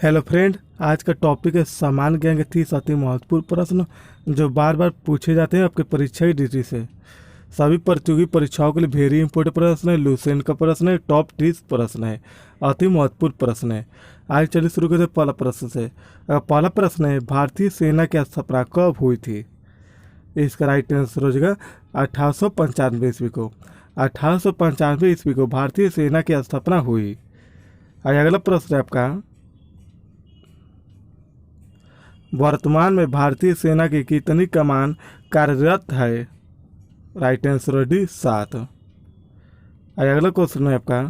Hello friend, आज का topic है सामान्य ज्ञान के 30 अति महत्वपूर्ण प्रश्न जो बार बार पूछे जाते हैं आपके परीक्षा की दृष्टि से। सभी प्रतियोगी परीक्षाओं के लिए वेरी इंपॉर्टेंट प्रश्न है, लूसेंट का प्रश्न है, टॉप 30 प्रश्न है, अति महत्वपूर्ण प्रश्न है। आज चलिए शुरू करते हैं पहला प्रश्न से। पहला प्रश्न है, भारतीय सेना की स्थापना कब हुई थी? इसका राइट आंसर हो जाएगा 1895 ईस्वी को। 1895 ईस्वी को भारतीय सेना की स्थापना हुई। आज अगला प्रश्न है आपका, वर्तमान में भारतीय सेना की कितनी कमान कार्यरत है? Right answer D 7। अगला क्वेश्चन है आपका,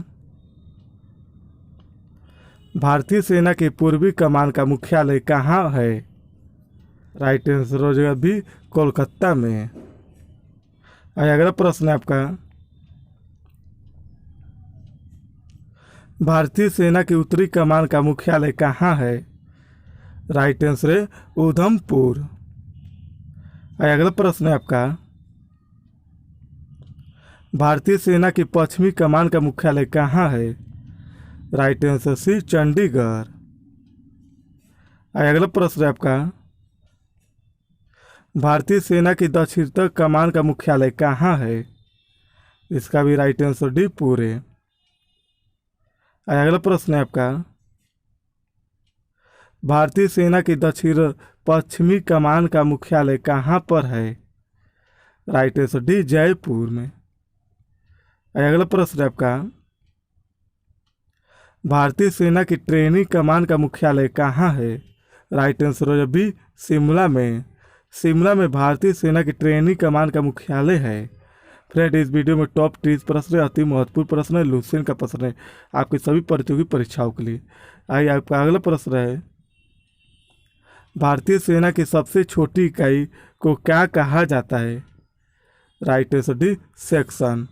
भारतीय सेना की पूर्वी कमान का मुख्यालय कहाँ है? राइट आंसर हो जाएगा बी, कोलकाता में। अगला प्रश्न है आपका, भारतीय सेना की उत्तरी कमान का मुख्यालय कहाँ है? राइट आंसर है उधमपुर। अगला प्रश्न है आपका, भारतीय सेना की पश्चिमी कमान का मुख्यालय कहाँ है? Right answer C, Chandigarh. अगला प्रश्न है आपका, भारतीय सेना की दक्षिणतम कमान का मुख्यालय कहाँ है? इसका भी राइट आंसर डी, पुणे। अगला प्रश्न है आपका, भारतीय सेना की दक्षिण पश्चिमी कमान का मुख्यालय कहाँ पर है? राइट आंसर डी, जयपुर में। अगला प्रश्न है आपका, भारतीय सेना की ट्रेनिंग कमान का मुख्यालय कहाँ है? राइट आंसर हो बी, शिमला में। शिमला में भारतीय सेना की ट्रेनिंग कमान का मुख्यालय है। फ्रेंड, इस वीडियो में टॉप 30 प्रश्न अति महत्वपूर्ण प्रश्न है, लूसेंट का प्रश्न है आपके सभी प्रतियोगी परीक्षाओं के लिए। आइए आपका अगला प्रश्न है, भारतीय सेना की सबसे छोटी इकाई को क्या कहा जाता है? Right answer D, section.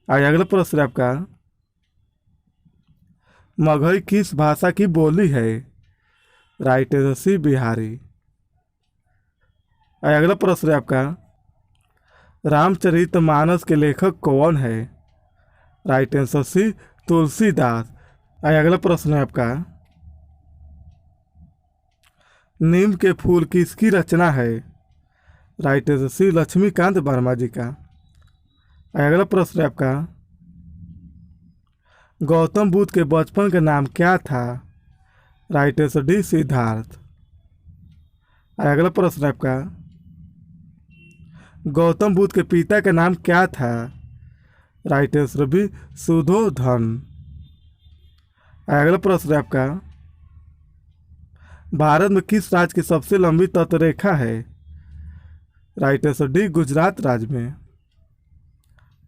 अगला प्रश्न है आपका, मगही किस भाषा की बोली है? Right answer C, Bihari. अगला प्रश्न है आपका, रामचरितमानस के लेखक कौन है? Right answer C, Tulsidas. अगला प्रश्न है आपका, नीम के फूल किसकी रचना है? Right answer C, Laxmikant Verma ji का। अगला प्रश्न है आपका, गौतम बुद्ध के बचपन का नाम क्या था? Right answer D, Siddharth. अगला प्रश्न है आपका, गौतम बुद्ध के पिता का नाम क्या था? Right answer B, Suddhodana. अगला प्रश्न है आपका, भारत में किस राज्य की सबसे लंबी तटरेखा है? राइट आंसर डी, गुजरात राज्य में।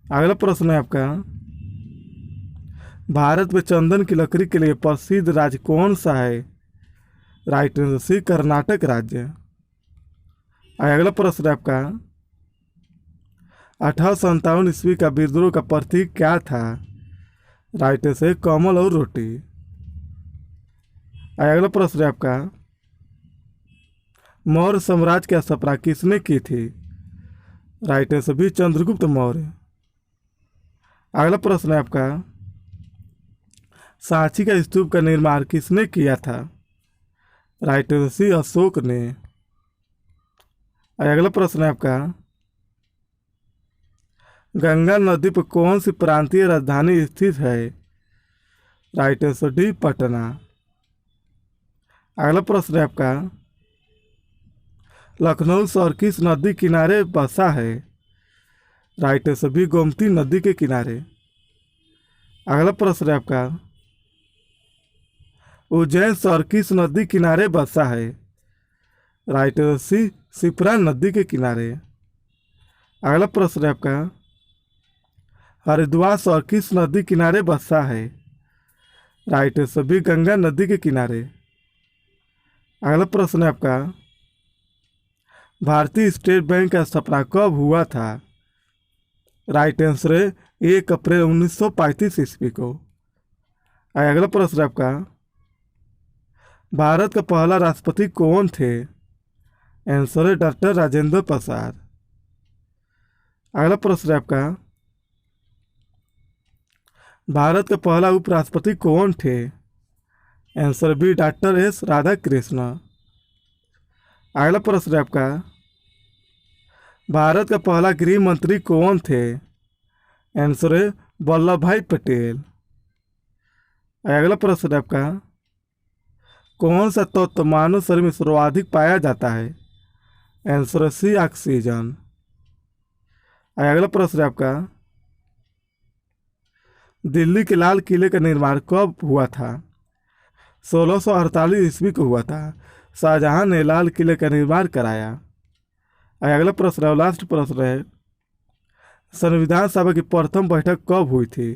अगला प्रश्न है आपका, भारत में चंदन की लकड़ी के लिए प्रसिद्ध राज्य कौन सा है? राइट आंसर सी, कर्नाटक राज्य। अगला प्रश्न है आपका, 1857 ईस्वी का विद्रोह का प्रतीक क्या था? राइट आंसर कमल और रोटी। अगला प्रश्न है आपका, मौर्य साम्राज्य की स्थापना किसने की थी? Right answer B, Chandragupta Maurya. अगला प्रश्न है आपका, सांची का स्तूप का निर्माण किसने किया था? राइट आंसर सी, अशोक ने। अगला प्रश्न है आपका, गंगा नदी पर कौन सी प्रांतीय राजधानी स्थित है? Right answer D, Patna. अगला प्रश्न है आपका, लखनऊ शहर किस नदी किनारे बसा है? राइट आंसर बी, गोमती नदी के किनारे। अगला प्रश्न है आपका, उज्जैन शहर किस नदी किनारे बसा है? राइट आंसर सी, शिप्रा नदी के किनारे। अगला प्रश्न है आपका, हरिद्वार शहर किस नदी किनारे बसा है? राइट आंसर बी, गंगा नदी के किनारे। अगला प्रश्न है आपका, भारतीय स्टेट बैंक का स्थापना कब हुआ था? राइट आंसर है 1 अप्रैल 1935 ईस्वी को। अगला प्रश्न है आपका, भारत का पहला राष्ट्रपति कौन थे? आंसर है डॉक्टर राजेंद्र प्रसाद। अगला प्रश्न है आपका, भारत का पहला उपराष्ट्रपति कौन थे? Answer B doctor S Radhakrishnan. अगला प्रश्न है आपका, भारत का पहला गृह मंत्री कौन थे? आंसर है वल्लभ भाई पटेल। अगला प्रश्न है आपका, कौन सा तत्व मानव शरीर में सर्वाधिक पाया जाता है? आंसर है सी ऑक्सीजन। अगला प्रश्न है आपका, दिल्ली के लाल किले का निर्माण कब हुआ था? 1648 ईस्वी को हुआ था। शाहजहां ने लाल किले का निर्माण कराया। अगला प्रश्न है, लास्ट प्रश्न है, संविधान सभा की प्रथम बैठक कब हुई थी?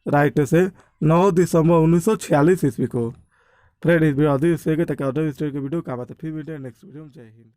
राइट से 9 दिसंबर 1946 ईस्वी को। फ्रेंड इस वीडियो अधिक से ताकि ऑर्डर वीडियो काम आता है। फिर वीडियो नेक्स्ट वीडियो में। जय हिंद।